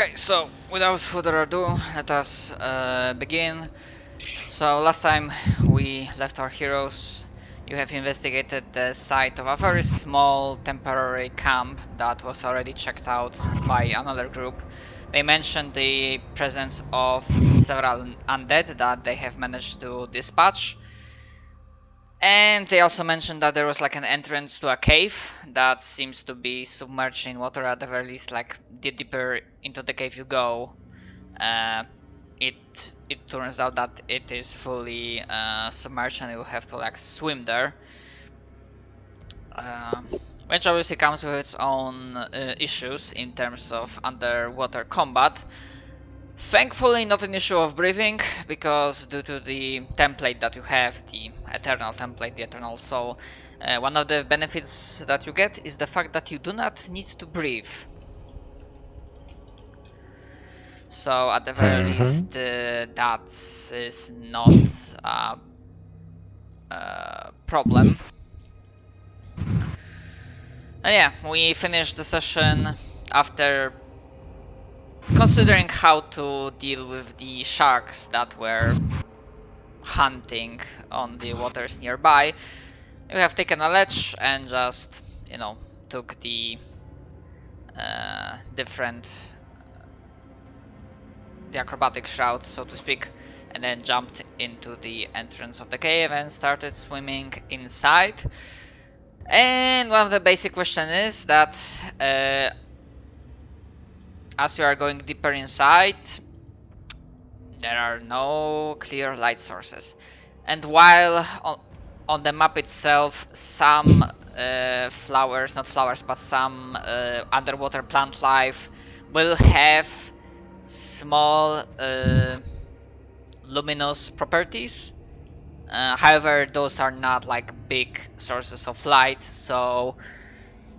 Okay, so without further ado, let us begin. So last time we left our heroes, you have investigated the site of a very small temporary camp that was already checked out by another group. They mentioned the presence of several undead that they have managed to dispatch. And they also mentioned that there was like an entrance to a cave that seems to be submerged in water, at the very least. Like the deeper into the cave you go, uh, it turns out that it is fully submerged and you have to like swim there, uh, which obviously comes with its own issues in terms of underwater combat. Thankfully not an issue of breathing, because due to the template that you have, the eternal template, the eternal soul, one of the benefits that you get is the fact that you do not need to breathe. So at the very least, that is not a problem. And yeah, we finished the session after considering how to deal with the sharks that were hunting on the waters nearby. You have taken a ledge and just, took the the acrobatic route, so to speak, and then jumped into the entrance of the cave and started swimming inside. And one of the basic questions is that as you are going deeper inside, there are no clear light sources. And while on the map itself, some flowers, not flowers, but some underwater plant life will have small luminous properties. However, those are not like big sources of light, so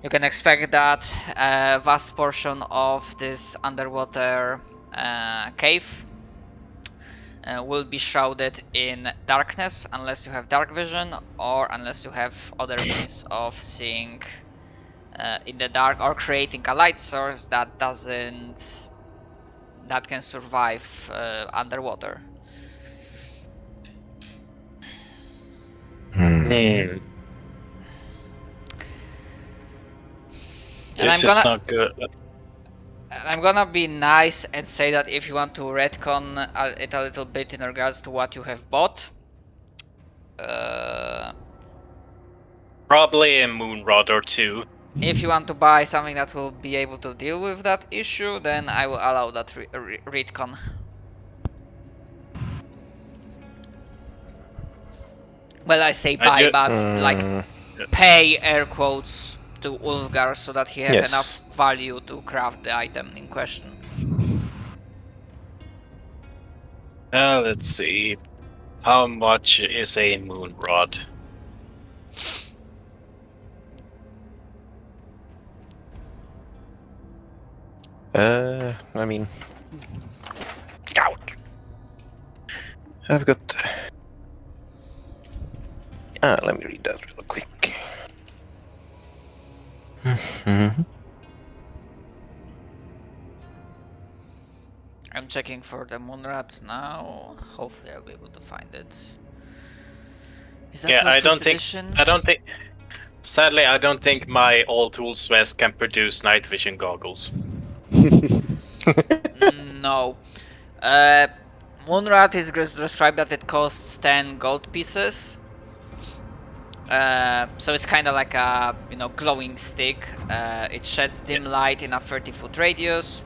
you can expect that a vast portion of this underwater cave will be shrouded in darkness unless you have dark vision, or unless you have other means of seeing in the dark, or creating a light source that can survive underwater. Hmm. And This is not good. I'm gonna be nice and say that if you want to retcon it a little bit in regards to what you have bought, Probably a moon rod or two. if you want to buy something that will be able to deal with that issue, then I will allow that retcon. Well, I say buy, but like pay air quotes to Ulfgar so that he have enough value to craft the item in question. Let's see. How much is a moon rod? I mean, ouch. I've got. Let me read that real quick. I'm checking for the Moonrat now. Hopefully, I'll be able to find it. Is that Yeah, I don't edition? think. Sadly, I don't think my all tools vest can produce night vision goggles. No. Moonrat is described that it costs 10 gold pieces. So it's kind of like a glowing stick. It sheds dim light in a 30-foot radius.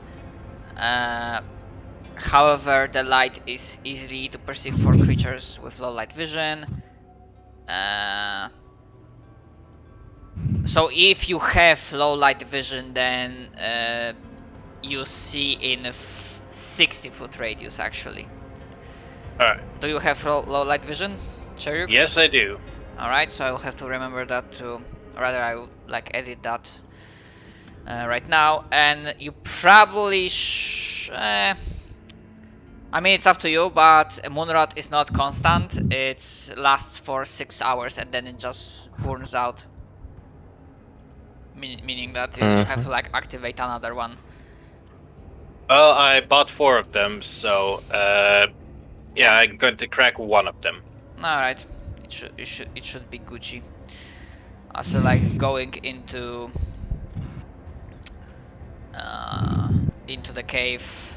However, the light is easily to perceive for creatures with low light vision. So if you have low light vision, then you see in a 60-foot radius actually. Alright. Do you have low light vision, Cheruk? Yes, I do. Alright, so I'll have to remember that to, rather I will like edit that right now. And you probably I mean, it's up to you, but Moonrot is not constant. It lasts for 6 hours and then it just burns out. Meaning that you have to like activate another one. Well, I bought 4 of them, so yeah, I'm going to crack one of them. All right, it should be Gucci. Also, like going into the cave.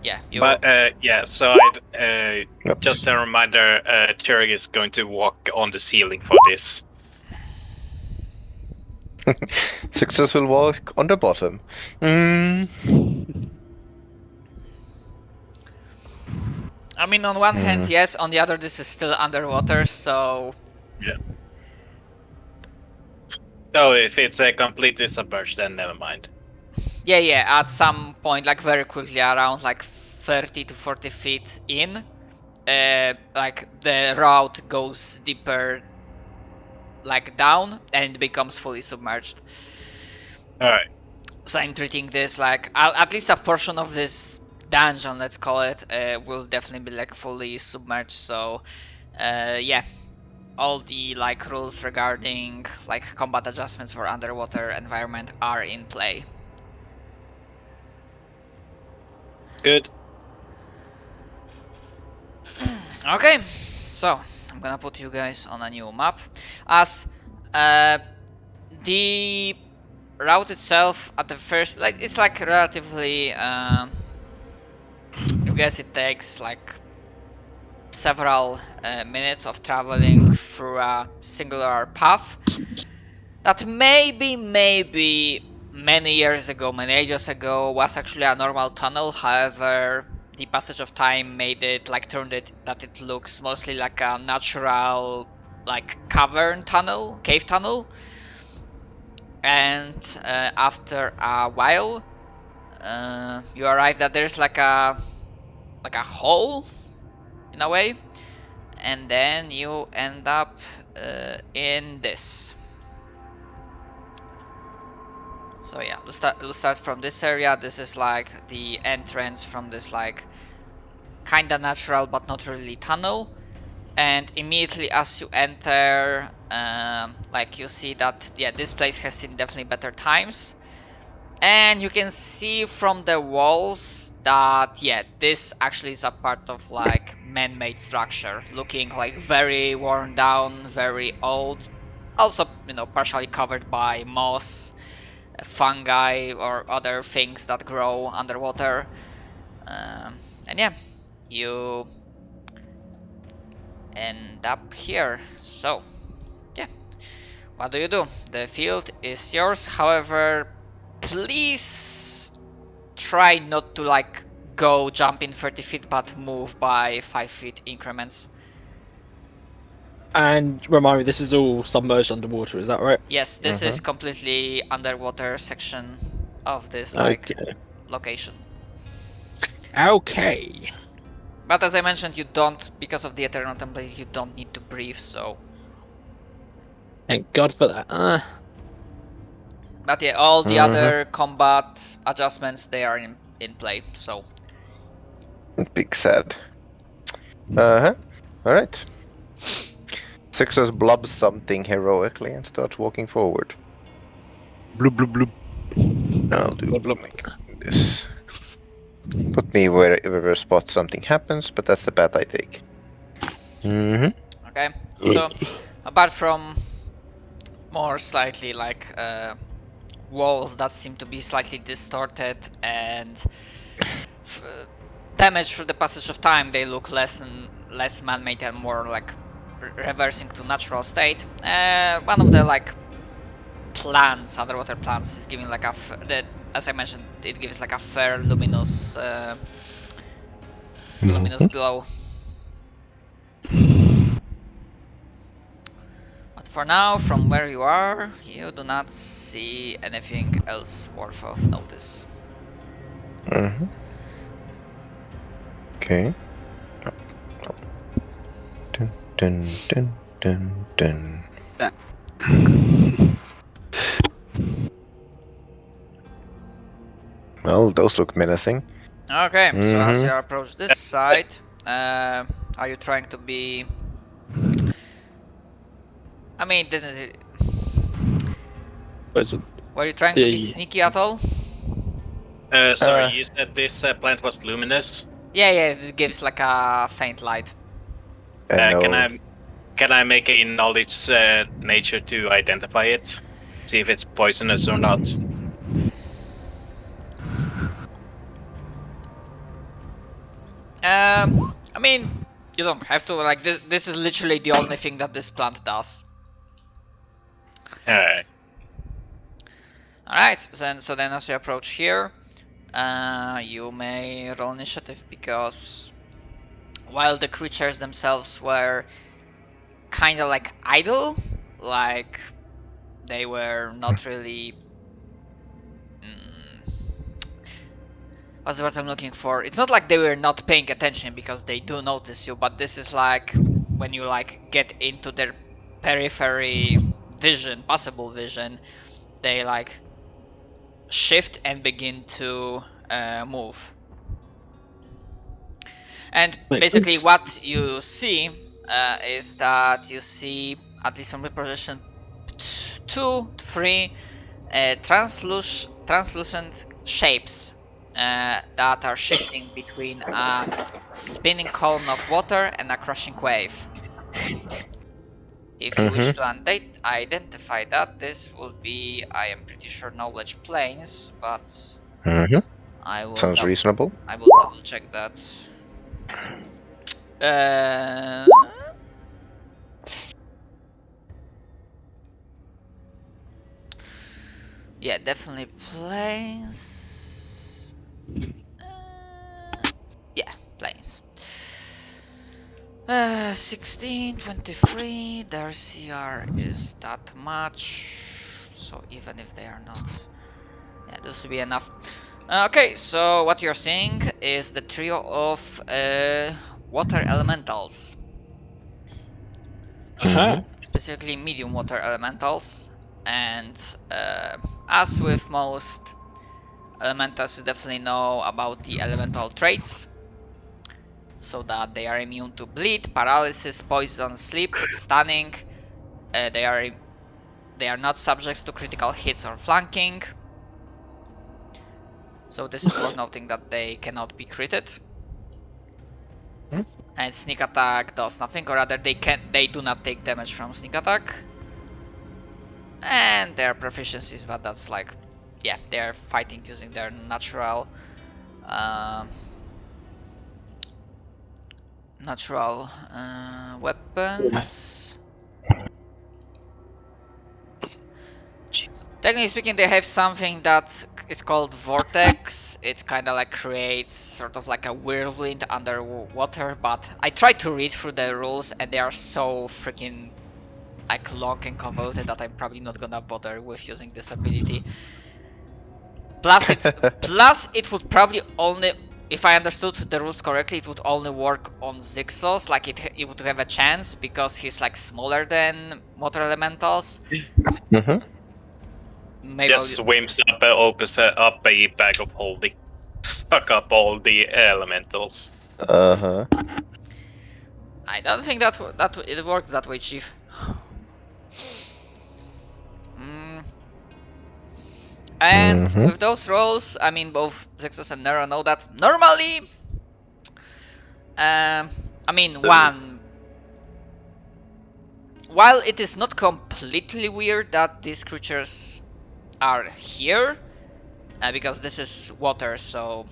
Yeah, you. But yeah, so just a reminder, Cherry is going to walk on the ceiling for this. Successful walk on the bottom. I mean, on one hand, yes. On the other, this is still underwater, so. Yeah. So if it's completely submerged, then never mind. Yeah. At some point, like very quickly, around like 30 to 40 feet in, like the route goes deeper, like down, and becomes fully submerged. All right. So I'm treating this like at least a portion of this dungeon, let's call it, will definitely be like fully submerged. So, yeah, all the like rules regarding like combat adjustments for underwater environment are in play. Good. Okay, so I'm gonna put you guys on a new map as the route itself at the first, like, it's like relatively you guess it takes like several minutes of traveling through a singular path that maybe many years ago, many ages ago, was actually a normal tunnel. However, the passage of time made it, like, turned it that it looks mostly like a natural, like, cavern tunnel, cave tunnel. And after a while, you arrive that there's like a hole in a way, and then you end up in this. So yeah, let's start from this area. This is like the entrance from this like kinda natural but not really tunnel. And immediately as you enter, like you see that, yeah, this place has seen definitely better times. And you can see from the walls that, yeah, this actually is a part of like man-made structure, looking like very worn down, very old. Also, you know, partially covered by moss, fungi, or other things that grow underwater. And yeah, you end up here. So, yeah, what do you do? The field is yours. However, please try not to like go jump in 30 feet, but move by 5 feet increments. And remind me, this is all submerged underwater, is that right? Yes, this is completely underwater section of this like location. Okay. But as I mentioned, you don't, because of the Eternal Template, you don't need to breathe, so. Thank God for that. But yeah, all the other combat adjustments, they are in play, so. Big sad. Alright. Success blubs something heroically and starts walking forward. Blub blub blub. I'll do Blub, blub. like this. Put me wherever spot something happens, but that's the path I take. Okay, so apart from more slightly like walls that seem to be slightly distorted and damaged through the passage of time, they look less man-made and more like reversing to natural state. One of the like plants, underwater plants, is giving like as I mentioned, it gives like a fair luminous glow. But for now, from where you are, you do not see anything else worth of notice. Okay. Dun dun dun dun dun. Well, those look menacing. Okay, so as you approach this side, are you trying to be... I mean, were you trying to be sneaky at all? Sorry, Uh, you said this plant was luminous. Yeah, it gives like a faint light. no. Can I make a knowledge nature to identify it? See if it's poisonous or not. I mean, you don't have to. Like this is literally the only thing that this plant does. Alright. All right. Then as you approach here, you may roll initiative because while the creatures themselves were kind of like idle, like they were not really. What's the word I'm looking for? It's not like they were not paying attention because they do notice you, but this is like when you like get into their periphery vision, possible vision, they like shift and begin to move. And Makes basically, sense. what you see is that you see, at least from the position 2, 3, translucent shapes that are shifting between a spinning column of water and a crushing wave. If you wish to identify that, this would be, I am pretty sure, knowledge planes, but I will Sounds reasonable. I will double check that. Uh, yeah, definitely planes. Yeah, planes. 16, 23, their CR is that much, so even if they are not, yeah, this will be enough. Okay, so what you're seeing is the trio of water elementals, specifically medium water elementals, and as with most elementals, you definitely know about the elemental traits. So that they are immune to bleed, paralysis, poison, sleep, stunning. They are not subject to critical hits or flanking. So this is worth noting that they cannot be critted. And sneak attack does nothing, or rather they do not take damage from sneak attack. And their proficiencies, but that's like, yeah, they're fighting using their natural weapons. Technically speaking, they have something that is called Vortex. It kind of like creates sort of like a whirlwind underwater, but I tried to read through the rules and they are so freaking like long and convoluted that I'm probably not gonna bother with using this ability. Plus it would probably only, if I understood the rules correctly, it would only work on Zixos. Like it would have a chance because he's like smaller than water elementals. Maybe Just swims up, opens up a bag of holding, suck up all the elementals. Uh-huh. I don't think that it works that way, Chief. And with those rolls, I mean, both Zexus and Nero know that normally, I mean, while it is not completely weird that these creatures are here, because this is water, so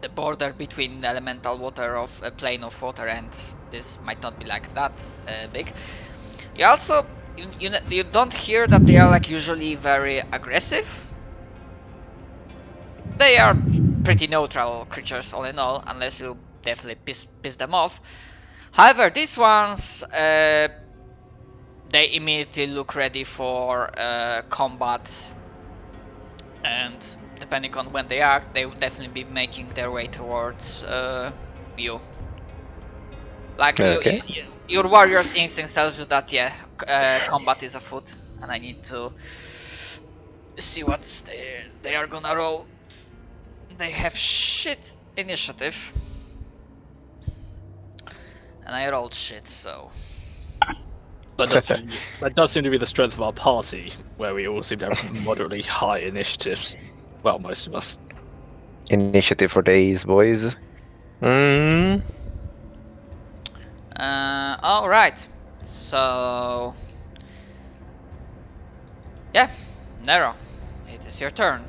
the border between elemental water of a plane of water and this might not be like that big. You also you don't hear that they are like usually very aggressive. They are pretty neutral creatures all in all, unless you definitely piss them off. However, these ones they immediately look ready for combat, and depending on when they act, they will definitely be making their way towards you. Like your warrior's instinct tells you that combat is afoot, and I need to see what they are gonna roll. They have shit initiative, and I rolled shit, so That does seem to be the strength of our party, where we all seem to have moderately high initiatives. Well, most of us. Initiative for days, boys. Mm. All right. So, yeah, Nero, it is your turn.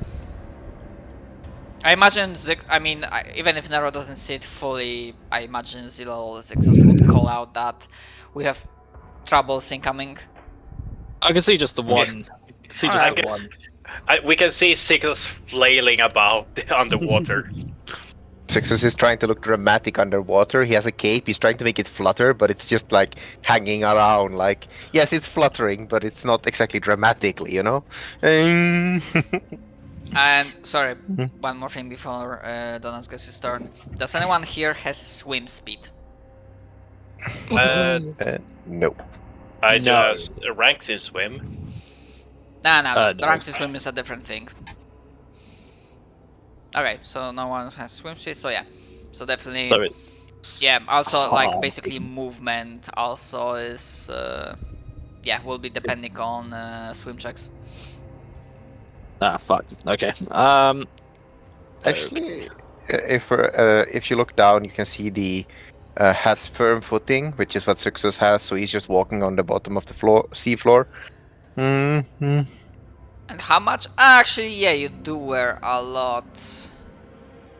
I imagine even if Nero doesn't see it fully, I imagine Zillow Zixos would call out that we have troubles incoming. I can see just the one. See just Alright. the one. We can see Sickles flailing about underwater. Sixus is trying to look dramatic underwater. He has a cape. He's trying to make it flutter, but it's just like hanging around. Like, yes, it's fluttering, but it's not exactly dramatically, you know? And sorry, one more thing before Donas gets his turn. Does anyone here has swim speed? No. I do No. have ranks in swim. No, No. ranks in swim is a different thing. Okay, so no one has swim speed, so yeah. So definitely, So it's yeah, also like hard. basically movement also is, will be depending on swim checks. Ah, fuck. Okay. Actually, if you look down, you can see the has firm footing, which is what Success has. So he's just walking on the bottom of the sea floor. Mm-hmm. And how much? Actually, yeah, you do wear a lot.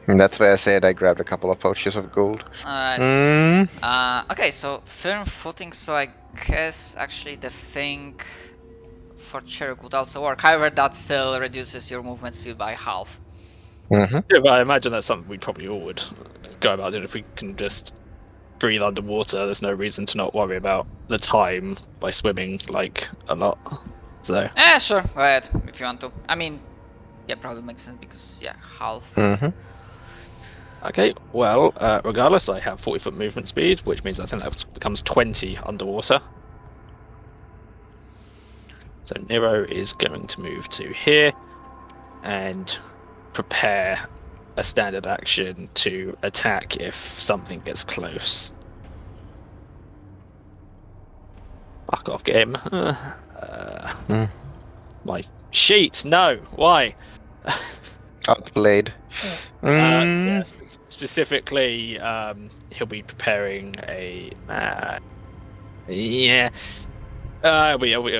And that's why I said I grabbed a couple of pouches of gold. Okay, so firm footing, so I guess actually the thing for Cheruk would also work. However, that still reduces your movement speed by half. Mm-hmm. Yeah, but I imagine that's something we probably all would go about doing if we can just breathe underwater. There's no reason to not worry about the time by swimming like a lot. So Sure, go ahead if you want to. I mean, yeah, probably makes sense because yeah, half. Mm-hmm. okay, well, regardless, I have 40-foot movement speed, which means I think that becomes 20 underwater. So Nero is going to move to here and prepare a standard action to attack if something gets close. Fuck off, game. My sheet, no, why? Outplayed. Yes, specifically, he'll be preparing a. It'll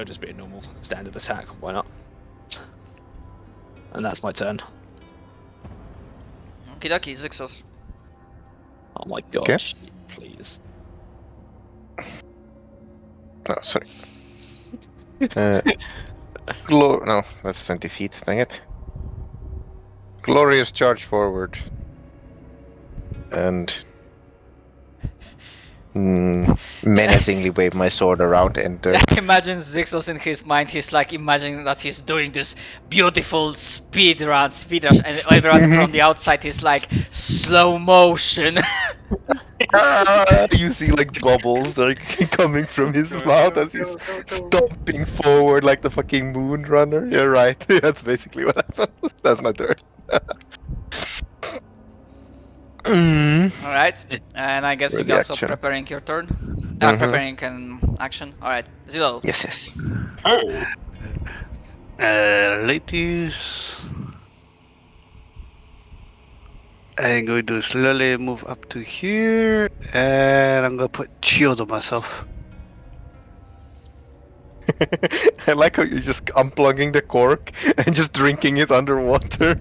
just be a normal standard attack. Why not? And that's my turn. Okie dokie, Zixos. Oh my god, Okay. sheet, please. Oh, sorry. No, that's 20 feet. Dang it. Glorious charge forward. And menacingly wave my sword around. Enter. Imagine Zixos in his mind, he's like imagining that he's doing this beautiful speed rush, and everyone from the outside is like slow motion. You see like bubbles like coming from his mouth as he's stomping forward like the fucking moon runner. You're right. That's basically what happens. That's my turn. Alright, and I guess Ready you're also action. preparing your turn? Mhm. Preparing an action. Alright, Zillow. Yes. Ladies. I'm going to slowly move up to here, and I'm going to put shield on myself. I like how you're just unplugging the cork and just drinking it underwater.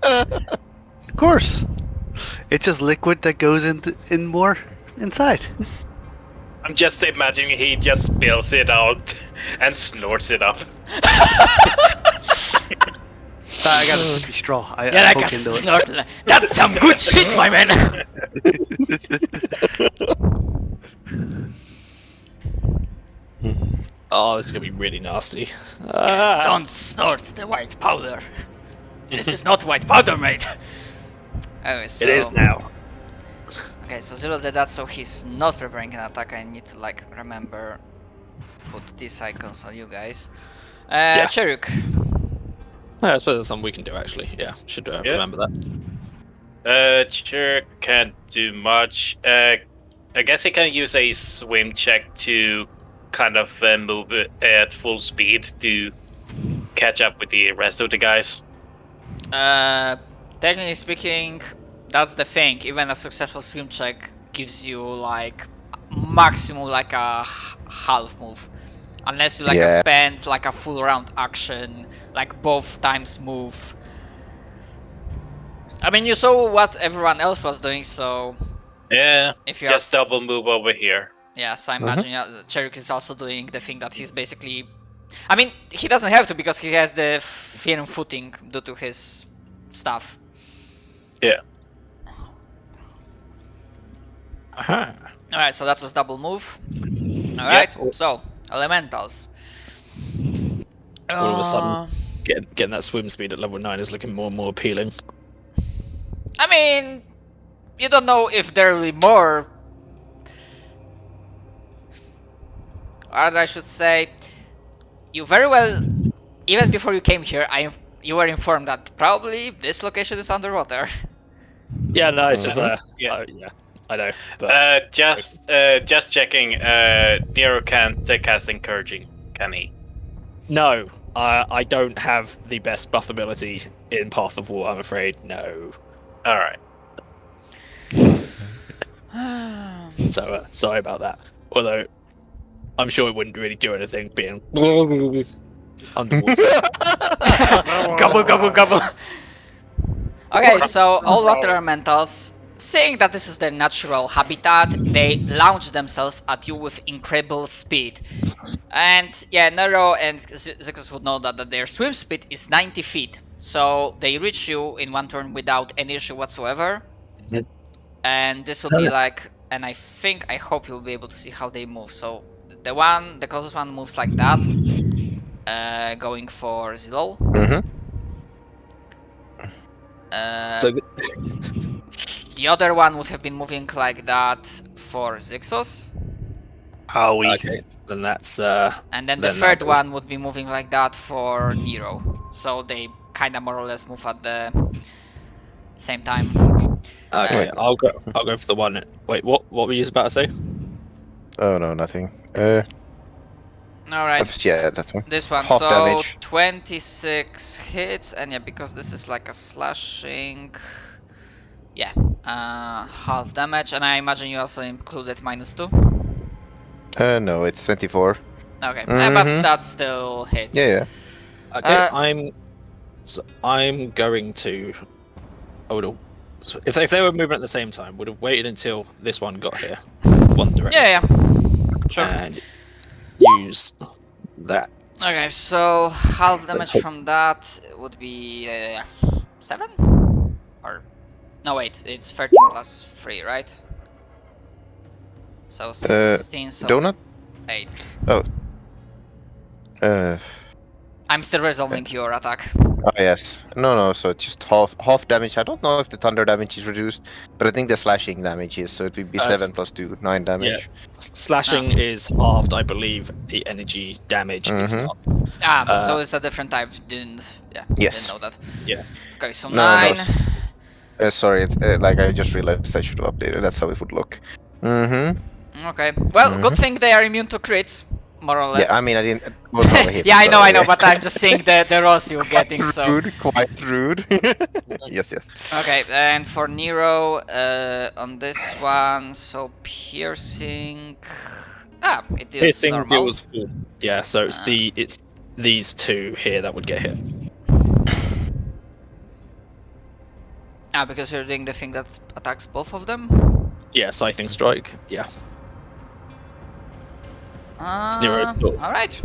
Of course, it's just liquid that goes in more inside. I'm just imagining he just spills it out and snorts it up. I got a sippy straw. I Yeah, like a poke into it. snorkel. That's some good shit, my man! Oh, this is gonna be really nasty. Don't snort the white powder. This is not white powder, mate. Anyway, so... It is now. Okay, so Zero did that, so he's not preparing an attack. I need to like remember put these icons on you guys. Yeah. Cheruk. Yeah, I suppose that's something we can do actually. Yeah, should remember that. Sure, can't do much. I guess he can use a swim check to kind of move at full speed to catch up with the rest of the guys. Technically speaking, that's the thing. Even a successful swim check gives you like maximum like a half move, unless you like Yeah. spend like a full round action, like both times move. I mean, you saw what everyone else was doing, so Yeah, if you just are double move over here. yeah, so I imagine Cheruk is also doing the thing that he's basically. I mean, he doesn't have to because he has the firm footing due to his stuff. Yeah. Aha. Alright, so that was double move. Alright, so elementals. All of a sudden, getting that swim speed at level 9 is looking more and more appealing. I mean, you don't know if there will be more. Or I should say, you very well, even before you came here, you were informed that probably this location is underwater. Yeah, no, it's just Yeah. yeah, I know. But Just checking. Nero can't cast encouraging, can he? no, I don't have the best buff ability in Path of War. I'm afraid. No. All right. So sorry about that. Although I'm sure it wouldn't really do anything being underwater. Gobble, gobble, gobble. Okay, so all water elementals, seeing that this is their natural habitat, they launch themselves at you with incredible speed. And yeah, Nero and Zixus would know that their swim speed is 90 feet. So they reach you in one turn without any issue whatsoever. Mhm. And this will be like, and I hope you'll be able to see how they move. So the closest one moves like that, going for Zilol. Mm-hmm. So The other one would have been moving like that for Zixos. okay, then that's And then the Then third that- one would be moving like that for Nero. So they kind of more or less move at the same time. okay. I'll go for the one. Wait, what were you about to say? Oh no, nothing. Alright, Yeah, that one. this one. Half So damage. 26 hits, and yeah, because this is like a slashing. Yeah, half damage, and I imagine you also included -2. No, it's 24. Okay, but Mhm. that still hits. Yeah. Okay, I'm going to. I would have. If they were moving at the same time, would have waited until this one got here, one direction. Yeah. Sure. And use that. Okay, so half damage from that would be 7? Or no, wait, it's 13 plus 3, right? So 16, so Donut? 8. Uh, I'm still resolving your attack. oh yes. No, so it's just half damage. I don't know if the thunder damage is reduced, but I think the slashing damage is, so it would be 7 plus 2, 9 damage. Slashing is halved, I believe. The energy damage is Mhm. not. So it's a different type. Didn't Yes. know that. Yes. Okay, so No, 9. Sorry, like I just realized I should have updated. That's how it would look. Mm-hmm. Okay. Well, good thing they are immune to crits, more or less. Yeah, I mean, I didn't. It was not a hit, Yeah, I know, so, but I'm just seeing the rolls you're getting. So Rude, quite rude. yes. okay, and for Nero, on this one, so piercing. It deals Piercing normal. deals full. Yeah, so it's it's these two here that would get hit. Because you're doing the thing that attacks both of them. Yeah, scything strike. Yeah. Nero full. All right.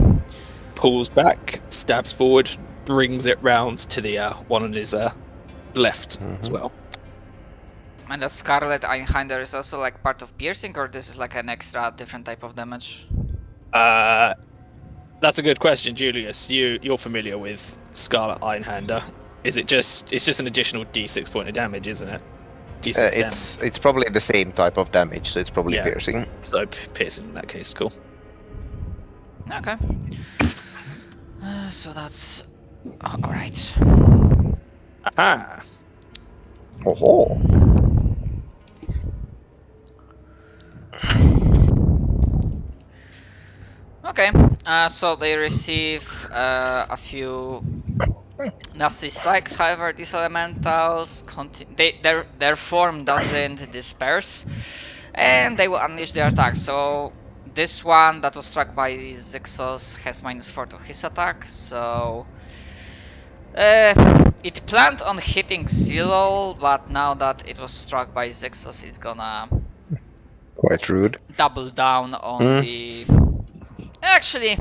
Pulls back, stabs forward, brings it round to the one on his left as well. And the Scarlet Einhander is also like part of piercing, or this is like an extra different type of damage? That's a good question, Julius. You're familiar with Scarlet Einhander. Is it just? It's just an additional D6 point of damage, isn't it? D6 damage. It's probably the same type of damage, so it's probably Yeah. piercing. So piercing in that case, cool. Okay. So that's all right. Aha! Oh. Okay, so they receive a few nasty strikes. However, these elementals their form doesn't disperse, and they will unleash their attack. So this one that was struck by Zixos has -4 to his attack. So it planned on hitting Zilol, but now that it was struck by Zixos, it's gonna Quite rude. double down on the. Actually,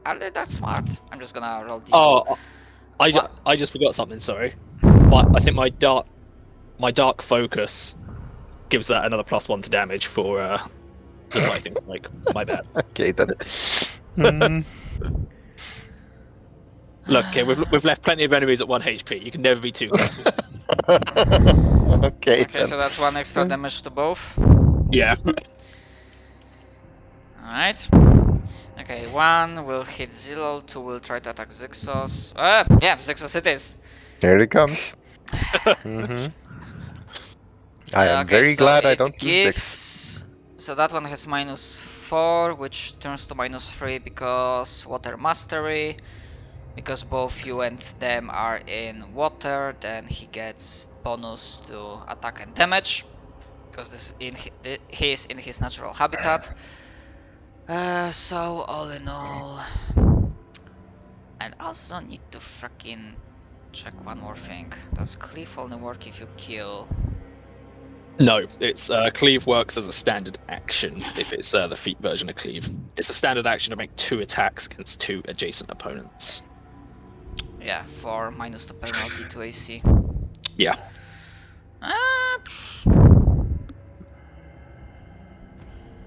are they that smart? I'm just gonna roll the. Oh, What? I just forgot something. Sorry, I think my dark focus gives that another +1 to damage for the scything strike. My bad. Okay then. Mm, Look, okay, we've left plenty of enemies at 1 HP. You can never be too careful. okay Okay, then. so that's 1 extra damage to both. Yeah. Alright. Okay, 1 will hit Zilol, 2 will try to attack Zixos. Yeah, Zixos it is. Here it comes. Hmm. I am Okay, very so glad I it don't use this. gives. So that one has -4, which turns to -3 because water mastery. Because both you and them are in water, then he gets bonus to attack and damage. Because he is in his natural habitat. So all in all, and also need to freaking check one more thing. Does cleave only work if you kill? No, it's cleave works as a standard action if it's the feat version of cleave. It's a standard action to make 2 attacks against 2 adjacent opponents. Yeah, for -2 penalty to AC. Yeah.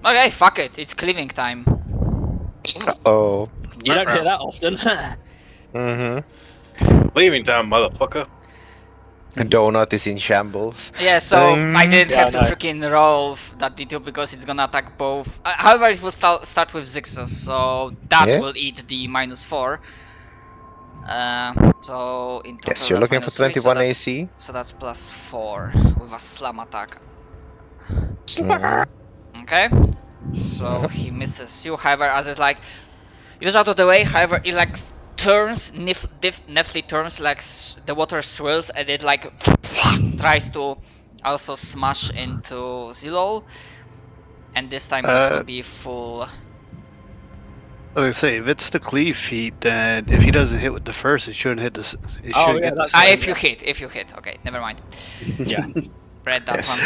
Okay, fuck it. It's cleaving time. Oh. You don't hear that often. Mm-hmm. Leaving time, motherfucker. Donut is in shambles. Yeah, so I didn't yeah, have to I know. freaking roll that D2 because it's gonna attack both. However, it will start with Zixos, so that Yeah. will eat the -4. So in total, Yes, you're that's looking for -3, 21 AC. So that's +4 with a slam attack. Mhm. Okay, so he misses you. However, as it's like it was out of the way. However, it like turns, neftly turns, like the water swirls, and it like tries to also smash into Zilol. And this time it will be full. I was gonna say, if it's the cleave feat, then if he doesn't hit with the first, it shouldn't hit this. It Oh, shouldn't yeah, get that's the right. If you hit. Okay, never mind. Yeah. Read that Yes, one.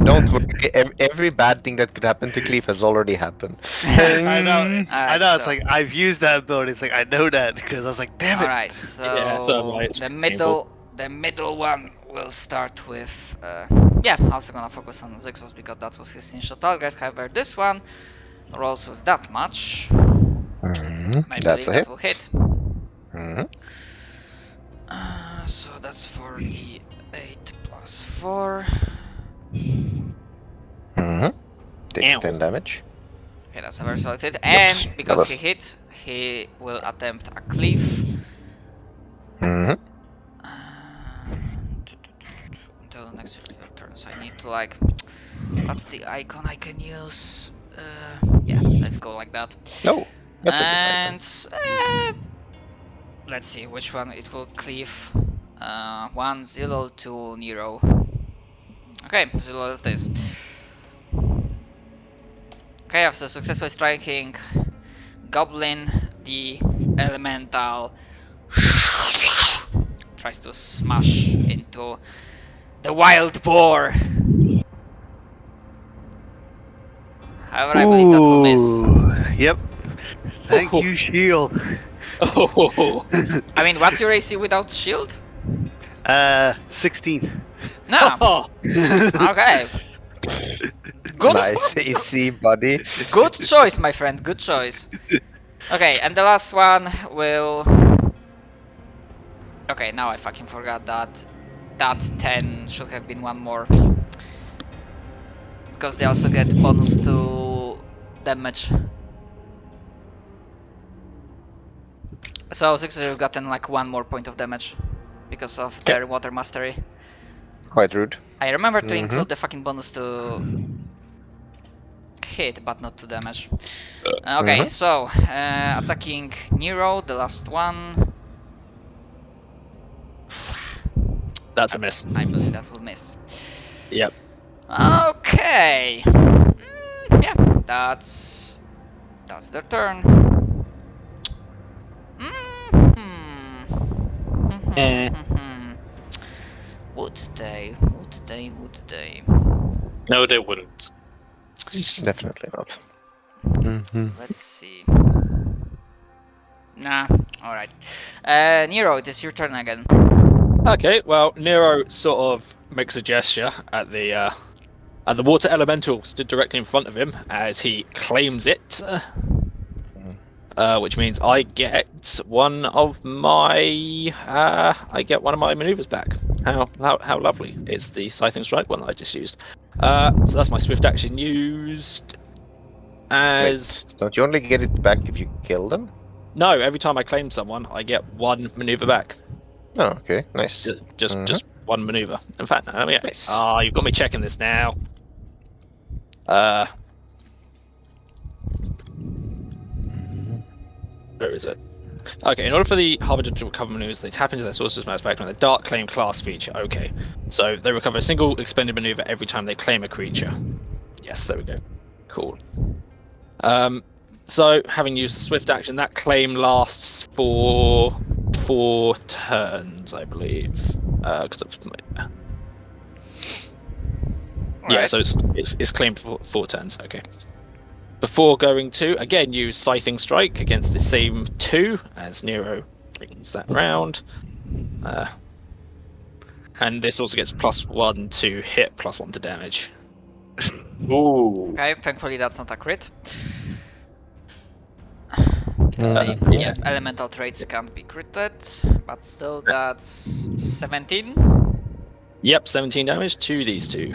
don't worry. Every bad thing that could happen to Cleve has already happened. I know. Alright, I know. It's so- like I've used that ability. It's like I know that because I was like, damn it. Alright, so Yeah, so it's the painful. middle one will start with yeah, also gonna focus on Zixos because that was his initial target. However, this one rolls with that much. I That's believe a that hit. will hit. Mhm. So that's for the 8 plus 4. Mhm. Takes Ow. 10 damage. Okay, that's a very solid hit. And Oops, because that he was- hit, he will attempt a cleave. Mhm. Until the next turn, so I need to like. What's the icon I can use? Yeah, let's go like that. No, that's a good And let's see which one it will cleave. 1 Zilol, 2 Nero. Okay, Zilol it is. Okay, after successfully striking Goblin, the elemental tries to smash into the wild boar. However, I believe that will miss. Yep. Thank you, shield. Oh, I mean, what's your AC without shield? 16. No. oh, Okay. one. Good. Nice AC, buddy. Good choice, my friend. Good choice. Okay, and the last one will. Okay, now I fucking forgot that. That 10 should have been one more. Because they also get bonus to damage. So 6 have gotten like one more point of damage because of their water mastery. Quite rude. I remember to Mhm. include the fucking bonus to. hit, but not 2 damage. Okay, so attacking Nero, the last one. That's a miss. I believe that will miss. Yep. Okay. Yeah, that's their turn. Would they? No, they wouldn't. Definitely not. Let's see. Nah, alright. Nero, it is your turn again. Okay, well, Nero sort of makes a gesture at the water elemental stood directly in front of him as he claims it, which means I get one of my maneuvers back. How lovely! It's the Scything Strike one that I just used. So that's my swift action used. As Wait, don't you only get it back if you kill them? no, every time I claim someone, I get one maneuver back. Oh, okay, nice. Just one maneuver. In fact, yeah. Nice. You've got me checking this now. Where is it? Okay, in order for the Harbinger to recover maneuvers, they tap into their Sorcerer's Mouse spectrum with a Dark Claim class feature. Okay, so they recover a single expended maneuver every time they claim a creature. Yes, there we go. Cool. So, having used the swift action, that claim lasts for 4 turns, I believe. Yeah, so it's claimed for 4 turns. Okay. Before going to again use Scything Strike against the same 2 as Nero brings that round, and this also gets +1 to hit, +1 to damage. Ooh. Okay, thankfully that's not a crit. Yeah. Elemental traits can't be critted, but still that's 17. Yep, 17 damage to these 2.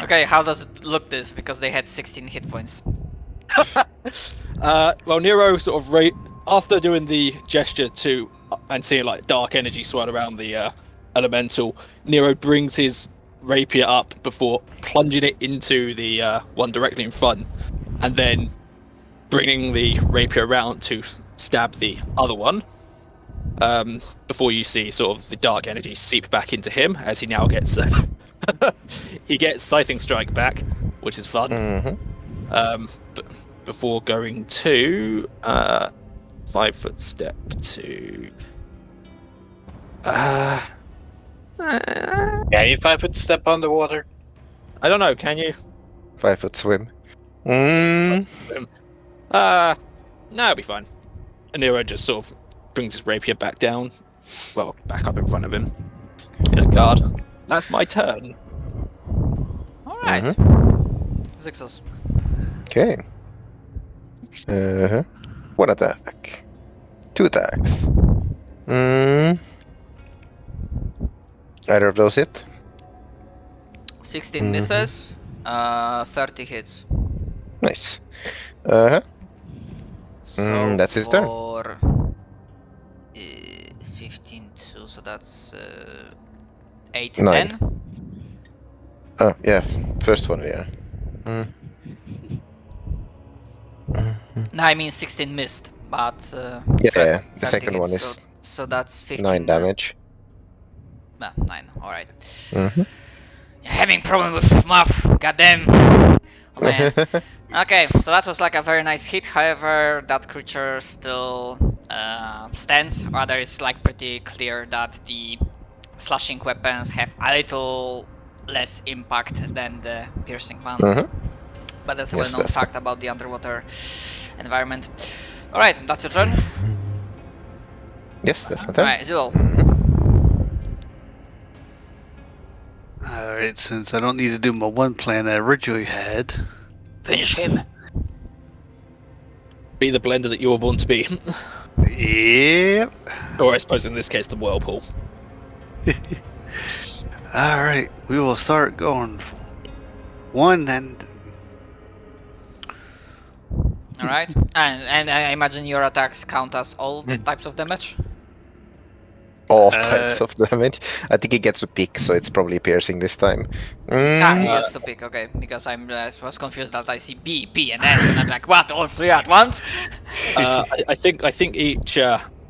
Okay, how does it look this? Because they had 16 hit points. Well, Nero sort of after doing the gesture to and seeing like dark energy swirl around the elemental, Nero brings his rapier up before plunging it into the one directly in front, and then bringing the rapier around to stab the other one. Before you see sort of the dark energy seep back into him, as he now gets he gets Scything Strike back, which is fun. But before going to 5-foot step to Can you 5-foot step underwater? I don't know, can you? 5-foot swim. No, it'll be fine. And Nero just sort of brings his rapier back down. Well, back up in front of him. In a guard. That's my turn. Alright. Zixos. Okay. 1 attack. 2 attacks. Either of those hit? 16 misses, 30 hits. Nice. So that's his turn. for 15, 2, so that's 8, 9. 10. Oh, yeah. First one, yeah. No, I mean 16 missed, but Yeah, the 30 second one hits, is so that's 15. 9 damage. 9, alright. Mm-hmm. Having problem with math, goddamn. Oh, man. Okay, so that was like a very nice hit. However, that creature still stands. Rather, it's like pretty clear that the slashing weapons have a little less impact than the piercing ones. But that's a Yes, well-known that's fact about the underwater environment. Alright, that's your turn. Yes, that's my turn. Alright, Zul. Alright, since I don't need to do my one plan I originally had. Finish him. Be the blender that you were born to be. Yep. Or I suppose in this case, the whirlpool. Alright, we will start going. 1 and Alright, and I imagine your attacks count as all types of damage? All types of damage. I think he gets a pick, so it's probably piercing this time. He gets to pick, okay, because I was confused that I see B, P, and S, and I'm like, what, all three at once? I think each.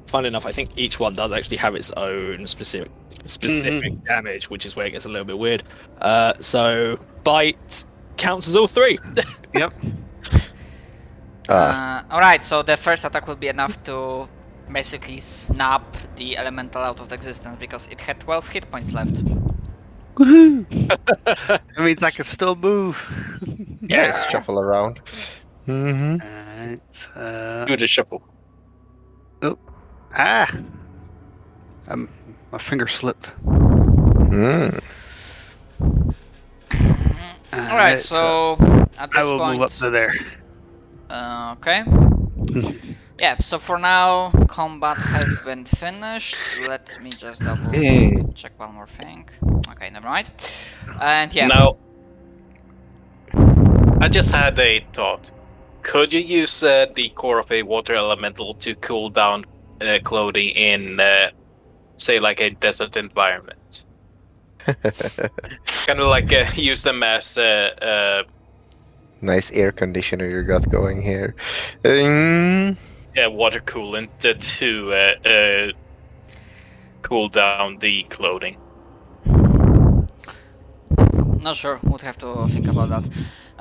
Fun enough, I think each one does actually have its own specific damage, which is where it gets a little bit weird. So bite counts as all three. Yep. Alright, so the first attack will be enough to basically snap the elemental out of existence because it had 12 hit points left. Woohoo! That means I can still move. Nice shuffle around. Mm-hmm. Alright. Do the shuffle. Ah! My finger slipped. Mm. Alright, so at I this will point... move up to there. Okay. Yeah, so for now, combat has been finished. Let me just double check one more thing. Okay, never mind. And yeah. Now, I just had a thought. Could you use the core of a water elemental to cool down clothing in, say, like a desert environment? Kind of like use them as Nice air conditioner you got going here. water coolant to cool down the clothing. Not sure, would have to think about that.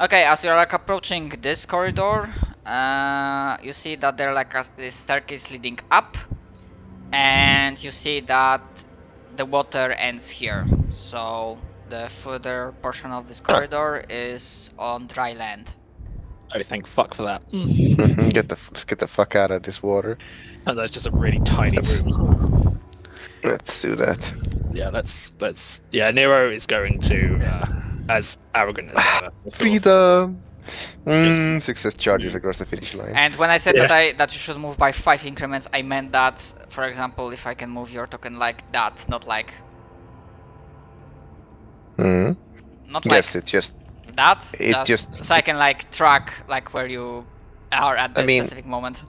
Okay, as you're like approaching this corridor, you see that there like this staircase leading up, and you see that the water ends here. So the further portion of this corridor is on dry land. I thank fuck for that. Let's get the fuck out of this water. And that's just a really tiny room. Let's do that. Yeah, let's. Yeah, Nero is going to, as arrogant as ever. Freedom. Success charges across the finish line. And when I said that you should move by 5 increments, I meant that, for example, if I can move your token like that, not like Yes, like it's just that. It just- so I can like track like where you are at the specific moment.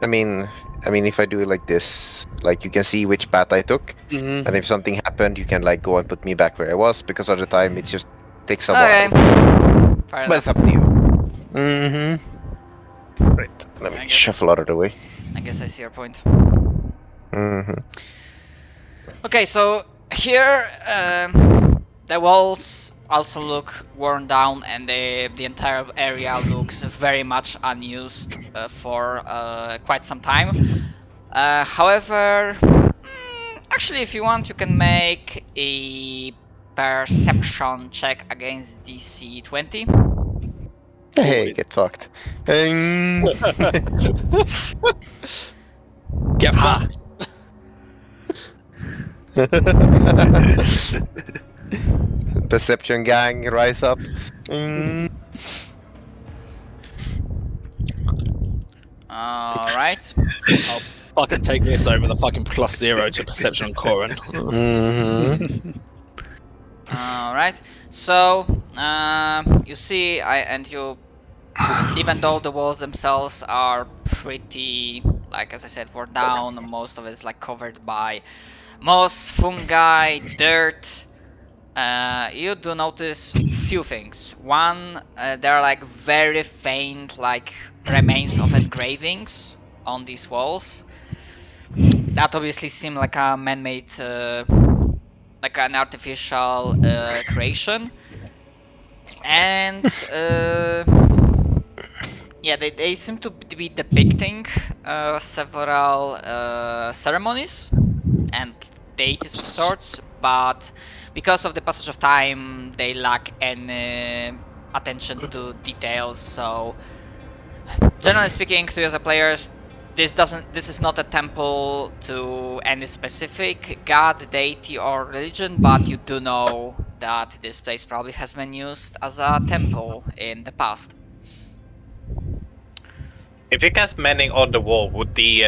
I mean, if I do it like this, like you can see which path I took, Mhm. and if something happened, you can like go and put me back where I was, because other time it just takes a Okay. while. Fair But it's enough. up to you. Right. Let I me get shuffle out of the way. I guess I see your point. Mm-hmm. Okay, so here the walls also look worn down, and the entire area looks very much unused for quite some time. However, actually, if you want, you can make a perception check against DC 20. Hey, get fucked. Get fucked. Perception gang, rise up. Alright. I'll fucking take this over the fucking +0 to perception on Corin. Alright. So, you see, even though the walls themselves are pretty, like as I said, worn down, most of it is like covered by moss, fungi, dirt. You do notice few things. One, there are like very faint like remains of engravings on these walls. That obviously seem like a man-made, like an artificial creation. And yeah, they seem to be depicting several ceremonies and deities of sorts, but because of the passage of time, they lack any attention to details. So, generally speaking, to you as a players, this is not a temple to any specific god, deity, or religion, but you do know that this place probably has been used as a temple in the past. If you cast mending on the wall, would the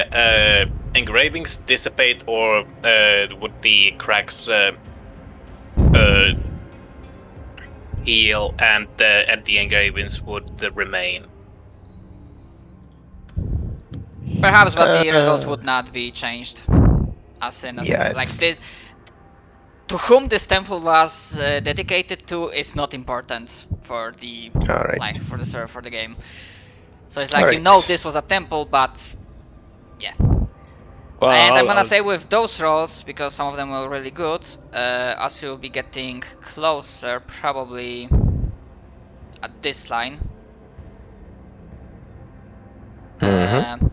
engravings dissipate, or would the cracks heal and the engravings would remain? Perhaps, but the result would not be changed. As in, Yeah, like it's- to whom this temple was dedicated to is not important for the Alright. like for the server for the game. So it's like you Alright. know this was a temple, but yeah. Well, And I'm gonna I was- say with those rolls, because some of them were really good, as you'll be getting closer, probably at this line. Mhm.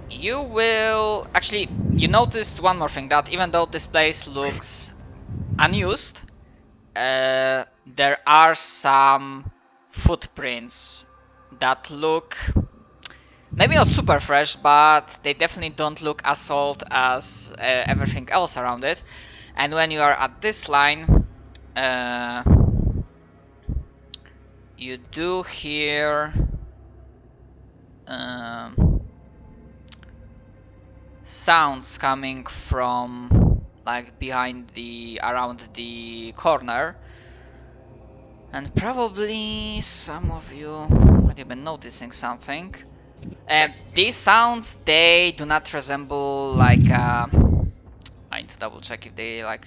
You will actually. You noticed one more thing, that even though this place looks unused, there are some footprints that look maybe not super fresh, but they definitely don't look as old as everything else around it. And when you are at this line, you do hear sounds coming from like behind the around the corner, and probably some of you might have been noticing something. And these sounds, they do not resemble like I need to double check if they like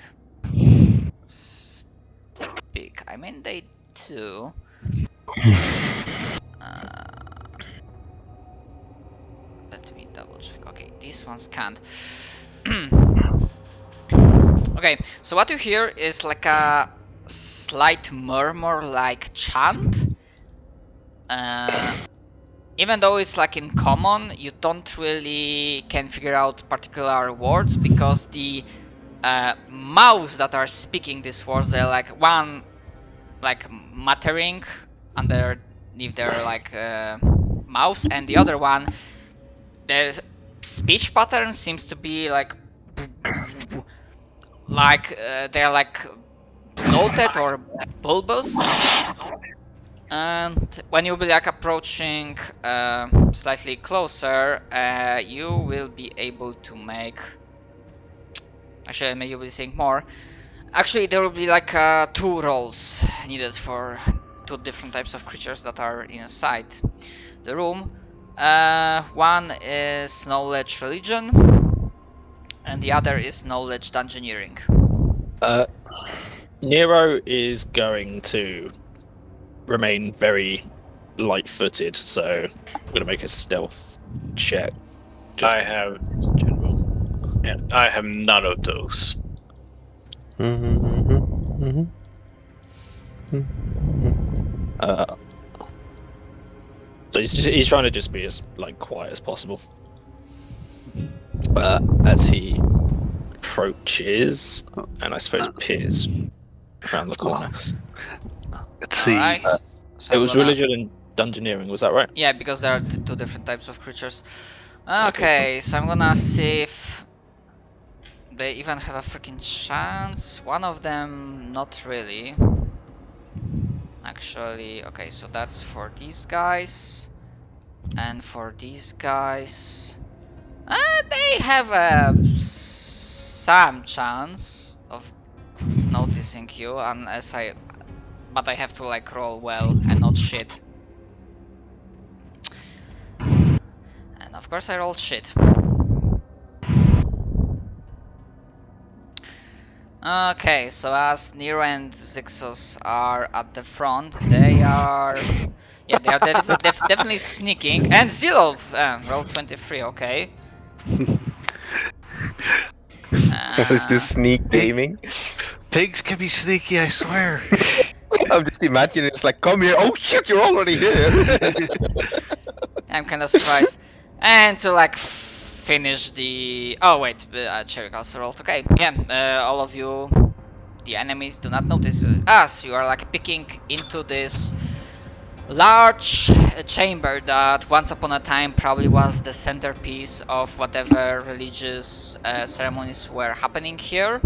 speak. I mean they do. Let me double check. Okay, these ones can't. Okay, so what you hear is like a slight murmur like chant. Even though it's like in common, you don't really can figure out particular words, because the mouths that are speaking these words, they're like one like muttering underneath their like mouths, and the other one, the speech pattern seems to be like they're like bloated or bulbous. And when you'll be like approaching slightly closer, you will be able to make. Actually, maybe you'll be seeing more. Actually, there will be like 2 rolls needed for 2 different types of creatures that are inside the room. One is knowledge religion, and the other is knowledge dungeoneering. Nero is going to remain very light-footed, so I'm going to make a stealth check. I have, in general. yeah, I have none of those. So he's trying to just be as like quiet as possible. As he approaches, and I suppose peers around the corner. Let's see. Alright. So It I'm was gonna- religion and dungeoneering, was that right? Yeah, because there are 2 different types of creatures. Okay, Okay, so I'm gonna see if they even have a freaking chance. One of them, not really. Actually, okay, so that's for these guys. And for these guys, they have some chance of noticing you, unless but I have to like roll well and not shit. And of course I rolled shit. Okay, so as Nero and Zixos are at the front, they are... Yeah, they are definitely sneaking. And Zilov! Roll 23, okay. Is this sneak gaming? Pigs can be sneaky, I swear. I'm just imagining it's like, come here. Oh shit, you're already here. I'm kind of surprised. And to like finish the... Oh wait, Cherry also rolled. Okay, yeah, all of you, the enemies, do not notice us. You are like peeking into this large chamber that once upon a time probably was the centerpiece of whatever religious ceremonies were happening here.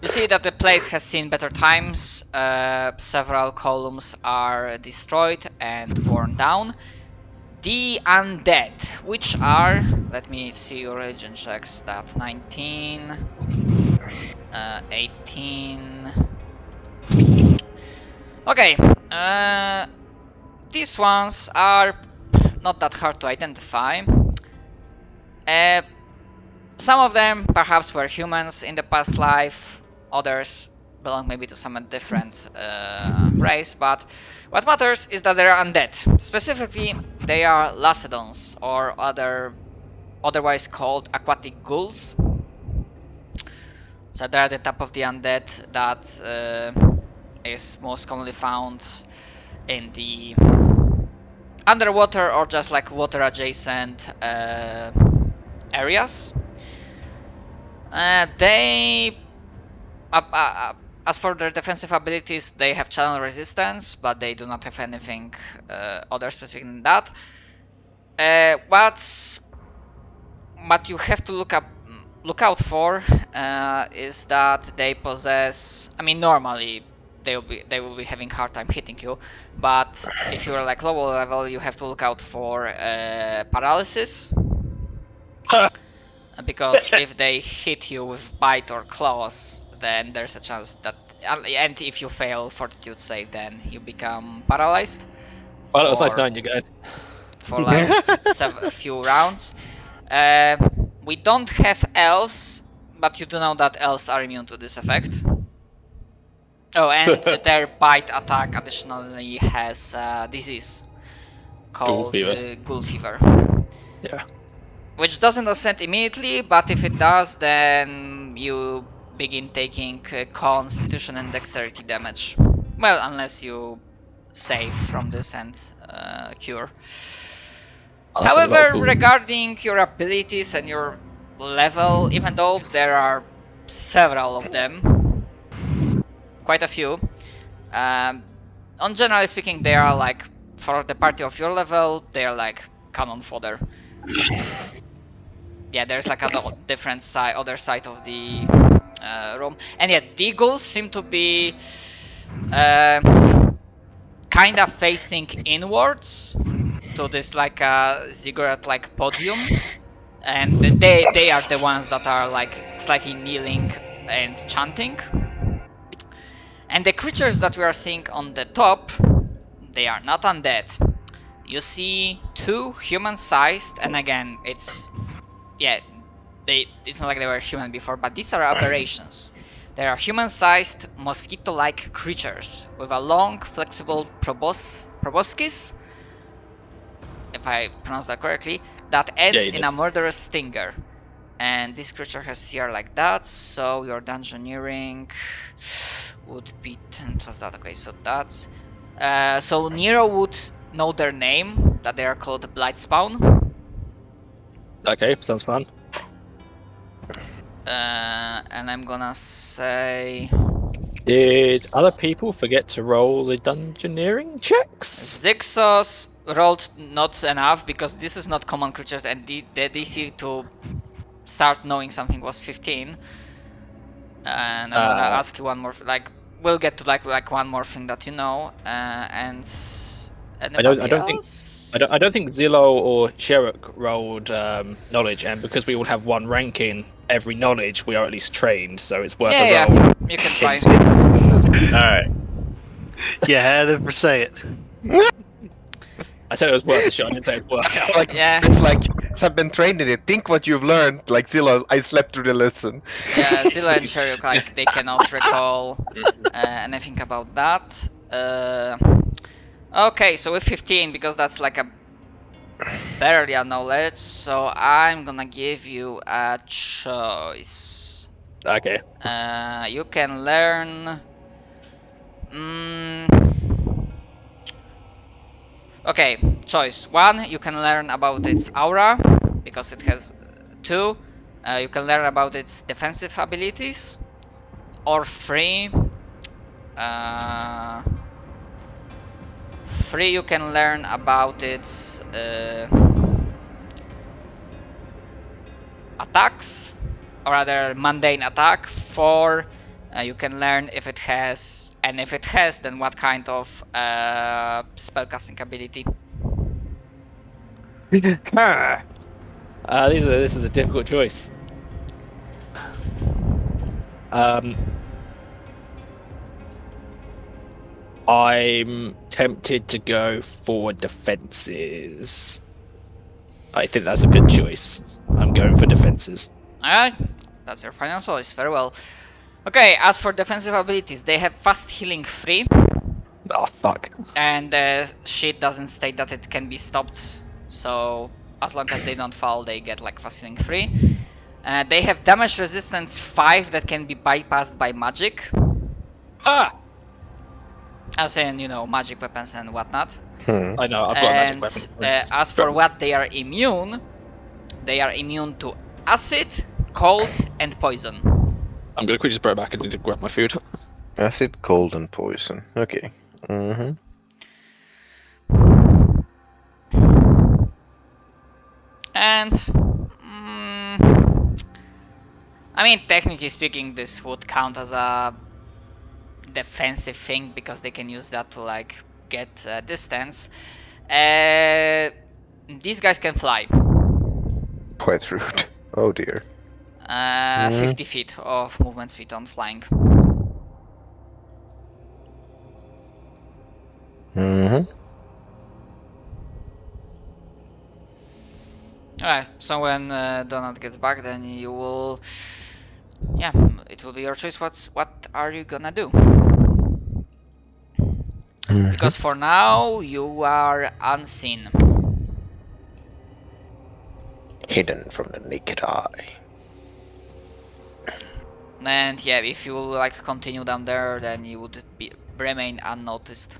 You see that the place has seen better times. Several columns are destroyed and worn down. The undead, which are, let me see your religion checks, that 19, 18. Okay, these ones are not that hard to identify. Uh, some of them perhaps were humans in the past life, others belong maybe to some different race, but what matters is that they are undead. Specifically, they are Lacedons, or otherwise called aquatic ghouls. So they're the type of the undead that is most commonly found in the underwater or just like water adjacent areas. They as for their defensive abilities, they have channel resistance, but they do not have anything other specific than that. What you have to look out for is that they possess. I mean, normally they will be having hard time hitting you, but if you're like lower level, you have to look out for paralysis. Because if they hit you with bite or claws, then there's a chance that, and if you fail fortitude save, then you become paralyzed. Well, it was nice knowing you guys. For like a few rounds. We don't have elves, but you do know that elves are immune to this effect. Oh, and their bite attack additionally has a disease called ghoul fever. Yeah. Which doesn't ascend immediately, but if it does, then you begin taking constitution and dexterity damage. Well, unless you save from this and cure. However, regarding your abilities and your level, even though there are several of them, quite a few, on generally speaking, they are like, for the party of your level, they are like cannon fodder. Yeah, there's like a different side, other side of the room, and yeah, the ghouls seem to be kind of facing inwards to this like a ziggurat-like podium, and they are the ones that are like slightly kneeling and chanting. And the creatures that we are seeing on the top, they are not undead. You see two human-sized, and again, it's not like they were human before, but these are aberrations. They are human-sized, mosquito-like creatures with a long, flexible proboscis, if I pronounce that correctly, that ends in a murderous stinger. And this creature has CR like that, so your dungeoneering would be 10 plus that. Okay, so that's... so Nero would know their name, that they are called Blightspawn. Okay, sounds fun. And I'm gonna say... Did other people forget to roll the dungeoneering checks? Zixos rolled not enough because this is not common creatures, and the DC to start knowing something was 15. And I'm gonna ask you one more. We'll get to like one more thing that you know. And I don't think Zillow or Sherrock rolled knowledge, and because we all have one ranking, every knowledge we are at least trained, so it's worth a roll. Yeah, you can try. Alright. You had to say it. I said it was worth a shot, I didn't say it worked out. Like, Yeah. it's like you have been trained in it. Think what you've learned. Like Zilla, I slept through the lesson. Yeah, Zilla and Sherrock, like they cannot recall anything about that. Okay, so with 15, because that's like a barely a knowledge, so I'm gonna give you a choice. Okay. You can learn... Okay, choice. 1, you can learn about its aura, because it has 2. You can learn about its defensive abilities. Or 3, 3, you can learn about its attacks, or rather mundane attack. 4, you can learn if it has, and if it has, then what kind of spellcasting ability. This is a difficult choice. I'm tempted to go for defenses. I think that's a good choice. I'm going for defenses. Alright, that's your final choice. Very well. Okay, as for defensive abilities, they have fast healing 3, Oh fuck. and the sheet doesn't state that it can be stopped. So as long as they don't fall, they get like fast healing 3. They have damage resistance 5 that can be bypassed by magic, Ah! as in, you know, magic weapons and whatnot. I know, I've got a magic And weapon. as for what they are immune to acid, cold, and poison. I'm gonna quickly just bring it back and need to grab my food. Acid, cold, and poison. Okay. Mm-hmm. And I mean, technically speaking, this would count as a defensive thing because they can use that to like get distance. These guys can fly. Quite rude. Oh dear. 50 feet of movement speed on flying. Mm-hmm. Alright, so when Donald gets back, then you will... Yeah, it will be your choice. What are you gonna do? Because for now, you are unseen. Hidden from the naked eye. And yeah, if you like continue down there, then you would remain unnoticed.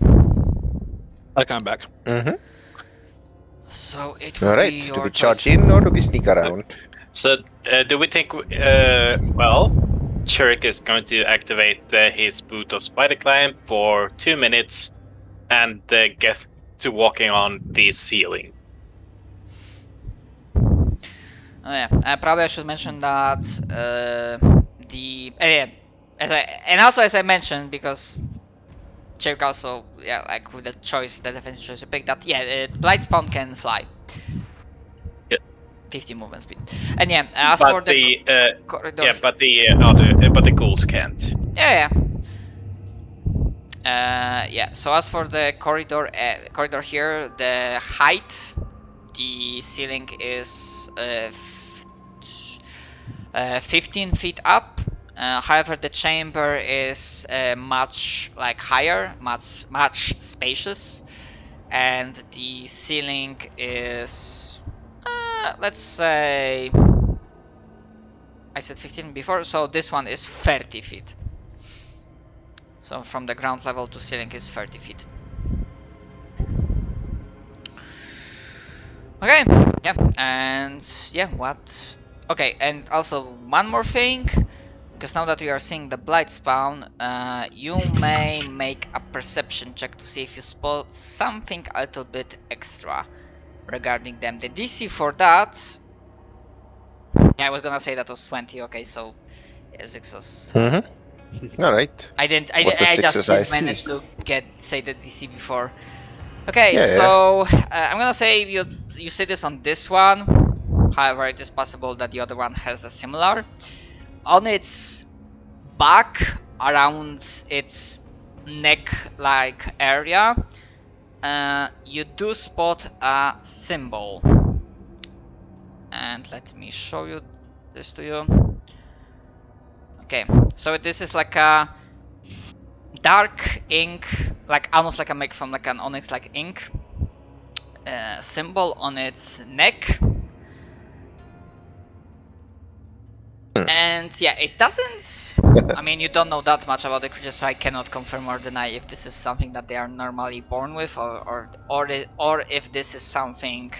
I come back. Mm-hmm. So it will Alright, be do your we choice. charge in or do we sneak around? So, do we think, Churik is going to activate his boot of spider climb for 2 minutes and get to walking on the ceiling. Oh yeah, probably I should mention that as I mentioned, because Cherk also, yeah, like with the choice, the defensive choice you picked, that yeah, Blightspawn can fly. Yeah. 50 movement speed. And yeah, as But for the corridor, yeah, but the ghouls can't. yeah. Yeah. So as for the corridor here, the height, the ceiling is 15 feet up. However, the chamber is much like higher, much spacious, and the ceiling is let's say, I said 15 before, so this one is 30 feet. So from the ground level to ceiling is 30 feet. Okay, yeah, and yeah, what? Okay, and also one more thing, because now that we are seeing the blight spawn, you may make a perception check to see if you spot something a little bit extra regarding them. The DC for that, yeah, I was gonna say that was 20. Okay, so yeah, 6 was. Mm-hmm. Alright. I didn't. What the I just sixes I didn't see. manage to say the DC before. Okay, Yeah, so I'm gonna say you see this on this one. However, it is possible that the other one has a similar. On its back, around its neck-like area, you do spot a symbol. And let me show you this to you. Okay, so this is like a dark ink, like almost like a make from like an onyx like ink symbol on its neck. And yeah, it doesn't, I mean, you don't know that much about the creature, so I cannot confirm or deny if this is something that they are normally born with, or if this is something